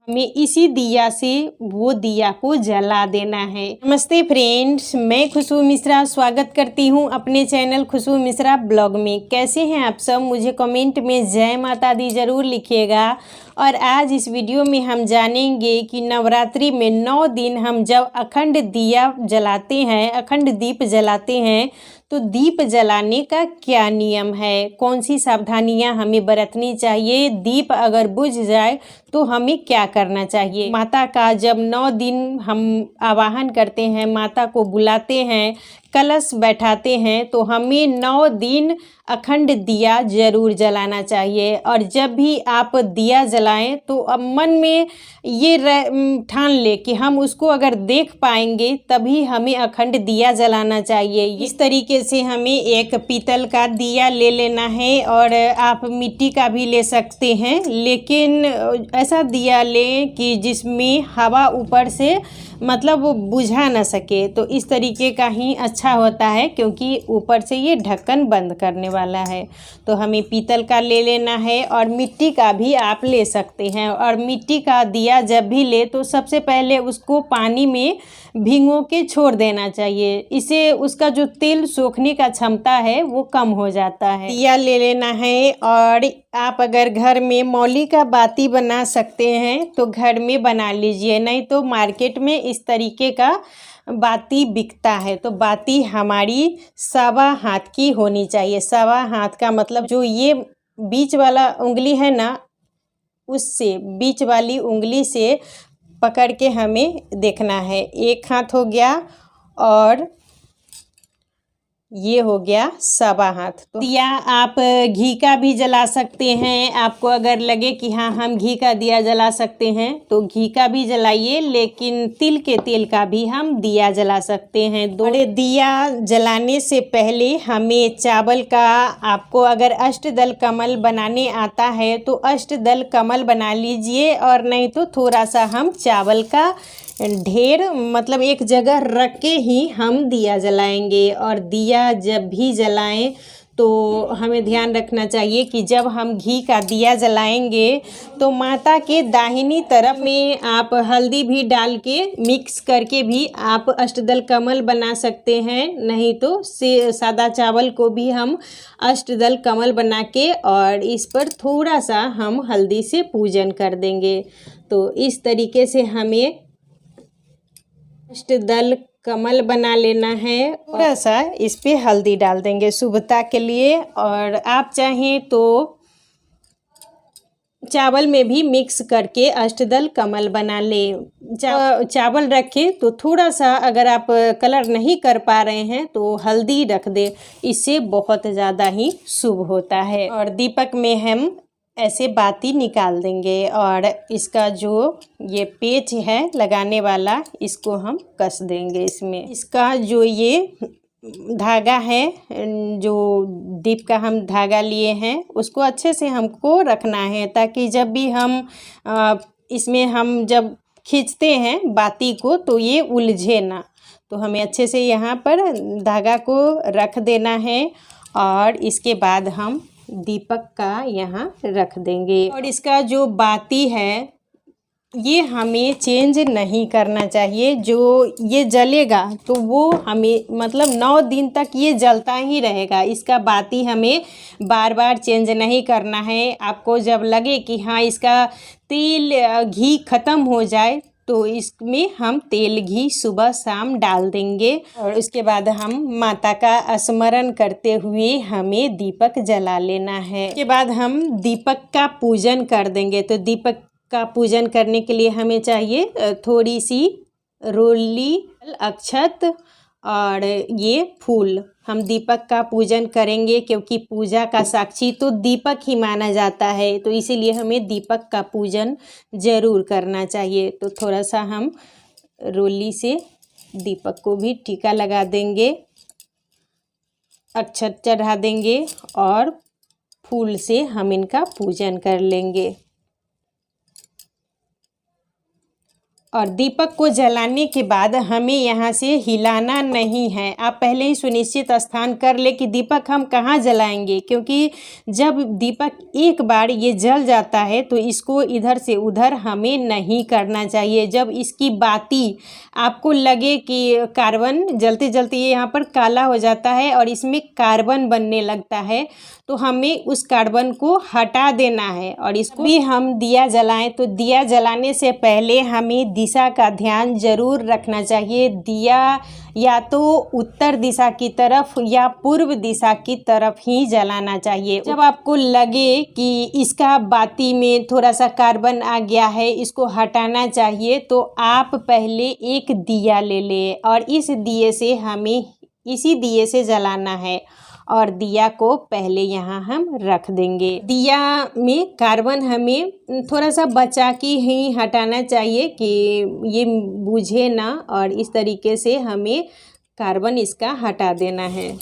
हमें इसी दिया से वो दिया को जला देना है। नमस्ते फ्रेंड्स, मैं खुशबू मिश्रा स्वागत करती हूँ अपने चैनल खुशबू मिश्रा ब्लॉग में। कैसे हैं आप सब? मुझे कमेंट में जय माता दी ज़रूर लिखिएगा। और आज इस वीडियो में हम जानेंगे कि नवरात्रि में 9 दिन हम जब अखंड दिया जलाते हैं, अखंड दीप जलाते हैं, तो दीप जलाने का क्या नियम है, कौन सी सावधानियां हमें बरतनी चाहिए, दीप अगर बुझ जाए तो हमें क्या करना चाहिए। माता का जब 9 दिन हम आवाहन करते हैं, माता को बुलाते हैं, कलश बैठाते हैं, तो हमें 9 दिन अखंड दिया जरूर जलाना चाहिए। और जब भी आप दिया जलाएं तो अब मन में ये ठान ले कि हम उसको अगर देख पाएंगे तभी हमें अखंड दिया जलाना चाहिए। इस तरीके से हमें एक पीतल का दिया ले लेना है, और आप मिट्टी का भी ले सकते हैं, लेकिन ऐसा दिया लें कि जिसमें हवा ऊपर से मतलब वो बुझा ना सके। तो इस तरीके का ही अच्छा होता है, क्योंकि ऊपर से ये ढक्कन बंद करने वाला है। तो हमें पीतल का ले लेना है, और मिट्टी का भी आप ले सकते हैं। और मिट्टी का दिया जब भी ले तो सबसे पहले उसको पानी में भिगो के छोड़ देना चाहिए। इसे उसका जो तेल सोखने का क्षमता है वो कम हो जाता है। दिया ले लेना है, और आप अगर घर में मौली का बाती बना सकते हैं तो घर में बना लीजिए, नहीं तो मार्केट में इस तरीके का बाती बिकता है। तो बाती हमारी 1.25 हाथ की होनी चाहिए। 1.25 हाथ का मतलब जो ये बीच वाला उंगली है ना, उससे बीच वाली उंगली से पकड़ के हमें देखना है। 1 हाथ हो गया, और ये हो गया 1.25 हाथ। तो दिया आप घी का भी जला सकते हैं। आपको अगर लगे कि हाँ हम घी का दिया जला सकते हैं तो घी का भी जलाइए, लेकिन तिल के तेल का भी हम दिया जला सकते हैं। बड़े दिया जलाने से पहले हमें चावल का, आपको अगर अष्टदल कमल बनाने आता है तो अष्टदल कमल बना लीजिए, और नहीं तो थोड़ा सा हम चावल का ढेर मतलब एक जगह रख के ही हम दिया जलाएंगे। और दिया जब भी जलाएं तो हमें ध्यान रखना चाहिए कि जब हम घी का दिया जलाएंगे तो माता के दाहिनी तरफ में आप हल्दी भी डाल के मिक्स करके भी आप अष्टदल कमल बना सकते हैं, नहीं तो सादा चावल को भी हम अष्टदल कमल बना के और इस पर थोड़ा सा हम हल्दी से पूजन कर देंगे। तो इस तरीके से हमें अष्टदल कमल बना लेना है। थोड़ा सा इस पे हल्दी डाल देंगे शुभता के लिए, और आप चाहें तो चावल में भी मिक्स करके अष्टदल कमल बना ले। चावल रखें तो थोड़ा सा, अगर आप कलर नहीं कर पा रहे हैं तो हल्दी रख दे, इससे बहुत ज़्यादा ही शुभ होता है। और दीपक में हम ऐसे बाती निकाल देंगे, और इसका जो ये पेच है लगाने वाला, इसको हम कस देंगे इसमें। इसका जो ये धागा है, जो दीप का हम धागा लिए हैं, उसको अच्छे से हमको रखना है, ताकि जब भी हम इसमें हम जब खींचते हैं बाती को तो ये उलझे ना। तो हमें अच्छे से यहाँ पर धागा को रख देना है, और इसके बाद हम दीपक का यहाँ रख देंगे। और इसका जो बाती है ये हमें चेंज नहीं करना चाहिए। जो ये जलेगा तो वो हमें मतलब 9 दिन तक ये जलता ही रहेगा। इसका बाती हमें बार बार चेंज नहीं करना है। आपको जब लगे कि हाँ इसका तेल घी ख़त्म हो जाए तो इसमें हम तेल घी सुबह शाम डाल देंगे, और उसके बाद हम माता का स्मरण करते हुए हमें दीपक जला लेना है। उसके बाद हम दीपक का पूजन कर देंगे। तो दीपक का पूजन करने के लिए हमें चाहिए थोड़ी सी रोली, अक्षत और ये फूल। हम दीपक का पूजन करेंगे क्योंकि पूजा का साक्षी तो दीपक ही माना जाता है, तो इसीलिए हमें दीपक का पूजन ज़रूर करना चाहिए। तो थोड़ा सा हम रोली से दीपक को भी टीका लगा देंगे, अक्षत चढ़ा देंगे, और फूल से हम इनका पूजन कर लेंगे। और दीपक को जलाने के बाद हमें यहाँ से हिलाना नहीं है। आप पहले ही सुनिश्चित स्थान कर ले कि दीपक हम कहाँ जलाएंगे, क्योंकि जब दीपक एक बार ये जल जाता है तो इसको इधर से उधर हमें नहीं करना चाहिए। जब इसकी बाती आपको लगे कि कार्बन जलते जलते ये यहाँ पर काला हो जाता है और इसमें कार्बन बनने लगता है, तो हमें उस कार्बन को हटा देना है। और इसको भी हम दिया जलाएं तो दिया जलाने से पहले हमें दिशा का ध्यान जरूर रखना चाहिए। दिया या तो उत्तर दिशा की तरफ या पूर्व दिशा की तरफ ही जलाना चाहिए। जब आपको लगे कि इसका बाती में थोड़ा सा कार्बन आ गया है, इसको हटाना चाहिए, तो आप पहले एक दिया ले लें और इस दिए से हमें इसी दिए से जलाना है और दिया को पहले यहाँ हम रख देंगे। दिया में कार्बन हमें थोड़ा सा बचा के ही हटाना चाहिए कि ये बुझे ना, और इस तरीके से हमें कार्बन इसका हटा देना है।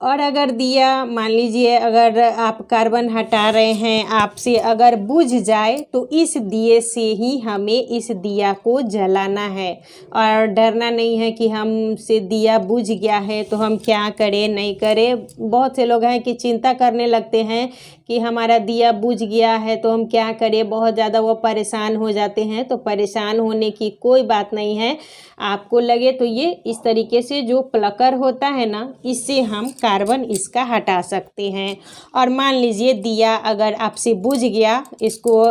और अगर दिया मान लीजिए अगर आप कार्बन हटा रहे हैं, आपसे अगर बुझ जाए तो इस दिए से ही हमें इस दिया को जलाना है। और डरना नहीं है कि हमसे दिया बुझ गया है तो हम क्या करें नहीं करें। बहुत से लोग हैं कि चिंता करने लगते हैं कि हमारा दिया बुझ गया है तो हम क्या करें, बहुत ज़्यादा वो परेशान हो जाते हैं। तो परेशान होने की कोई बात नहीं है। आपको लगे तो ये इस तरीके से जो प्लकर होता है ना, इससे हम कार्बन इसका हटा सकते हैं। और मान लीजिए दिया अगर आपसे बुझ गया, इसको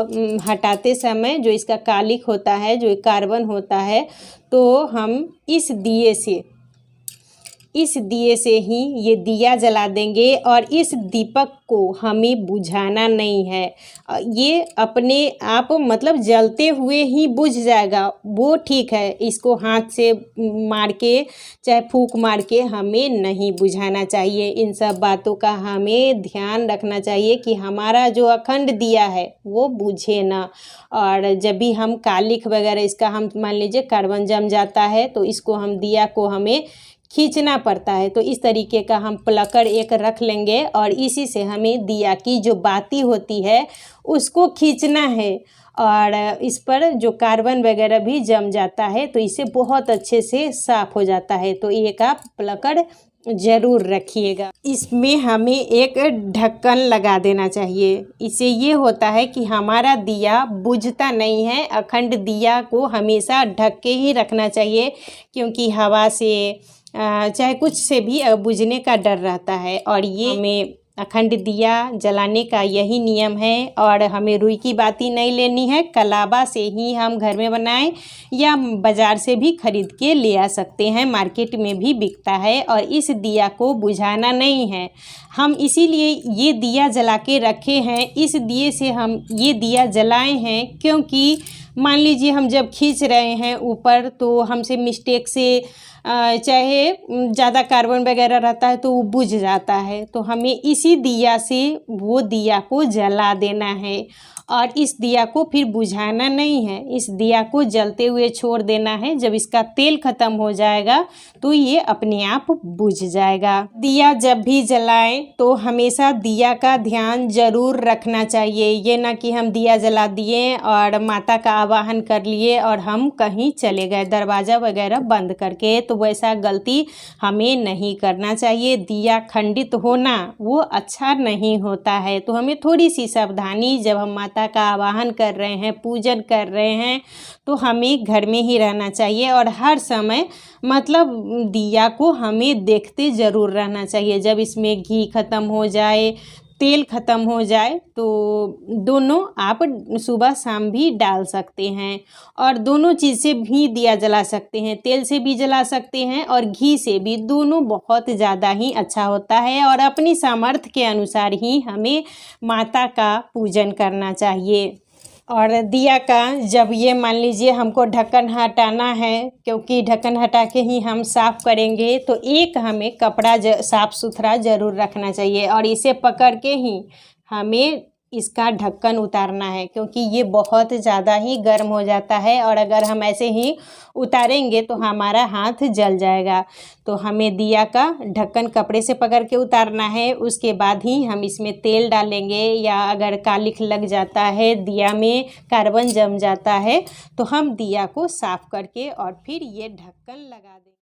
हटाते समय जो इसका कालिक होता है, जो कार्बन होता है, तो हम इस दिए से ही ये दिया जला देंगे। और इस दीपक को हमें बुझाना नहीं है। ये अपने आप मतलब जलते हुए ही बुझ जाएगा, वो ठीक है। इसको हाथ से मार के चाहे फूंक मार के हमें नहीं बुझाना चाहिए। इन सब बातों का हमें ध्यान रखना चाहिए कि हमारा जो अखंड दिया है वो बुझे ना। और जब भी हम कालिक वगैरह इसका हम मान लीजिए कार्बन जम जाता है तो इसको हम दिया को हमें खींचना पड़ता है। तो इस तरीके का हम प्लकर एक रख लेंगे और इसी से हमें दिया की जो बाती होती है उसको खींचना है। और इस पर जो कार्बन वगैरह भी जम जाता है तो इससे बहुत अच्छे से साफ़ हो जाता है। तो एक आप प्लकर ज़रूर रखिएगा। इसमें हमें एक ढक्कन लगा देना चाहिए। इससे ये होता है कि हमारा दिया बुझता नहीं है। अखंड दिया को हमेशा ढक के ही रखना चाहिए, क्योंकि हवा से चाहे कुछ से भी बुझने का डर रहता है। और ये हमें अखंड दिया जलाने का यही नियम है। और हमें रुई की बाती नहीं लेनी है, कलाबा से ही हम घर में बनाएं या बाज़ार से भी खरीद के ले आ सकते हैं, मार्केट में भी बिकता है। और इस दिया को बुझाना नहीं है, हम इसीलिए ये दिया जला के रखे हैं। इस दिए से हम ये दिया जलाए हैं क्योंकि मान लीजिए हम जब खींच रहे हैं ऊपर तो हमसे मिस्टेक से चाहे ज़्यादा कार्बन वगैरह रहता है तो वो बुझ जाता है। तो हमें इसी दिया से वो दिया को जला देना है और इस दिया को फिर बुझाना नहीं है। इस दिया को जलते हुए छोड़ देना है। जब इसका तेल ख़त्म हो जाएगा तो ये अपने आप बुझ जाएगा। दिया जब भी जलाएं तो हमेशा दिया का ध्यान ज़रूर रखना चाहिए। ये ना कि हम दिया जला दिए और माता का आवाहन कर लिए और हम कहीं चले गए दरवाज़ा वगैरह बंद करके, तो वैसा गलती हमें नहीं करना चाहिए। दिया खंडित होना वो अच्छा नहीं होता है। तो हमें थोड़ी सी सावधानी, जब हम माता का आवाहन कर रहे हैं, पूजन कर रहे हैं, तो हमें घर में ही रहना चाहिए। और हर समय मतलब दिया को हमें देखते ज़रूर रहना चाहिए। जब इसमें घी ख़त्म हो जाए, तेल ख़त्म हो जाए, तो दोनों आप सुबह शाम भी डाल सकते हैं। और दोनों चीज़ से भी दिया जला सकते हैं, तेल से भी जला सकते हैं और घी से भी। दोनों बहुत ज़्यादा ही अच्छा होता है। और अपनी सामर्थ्य के अनुसार ही हमें माता का पूजन करना चाहिए। और दिया का जब ये मान लीजिए हमको ढक्कन हटाना है, क्योंकि ढक्कन हटा के ही हम साफ़ करेंगे, तो एक हमें कपड़ा साफ़ सुथरा ज़रूर रखना चाहिए और इसे पकड़ के ही हमें इसका ढक्कन उतारना है, क्योंकि ये बहुत ज़्यादा ही गर्म हो जाता है और अगर हम ऐसे ही उतारेंगे तो हमारा हाथ जल जाएगा। तो हमें दिया का ढक्कन कपड़े से पकड़ के उतारना है, उसके बाद ही हम इसमें तेल डालेंगे, या अगर कालिख लग जाता है, दिया में कार्बन जम जाता है, तो हम दिया को साफ़ करके और फिर ये ढक्कन लगा देंगे।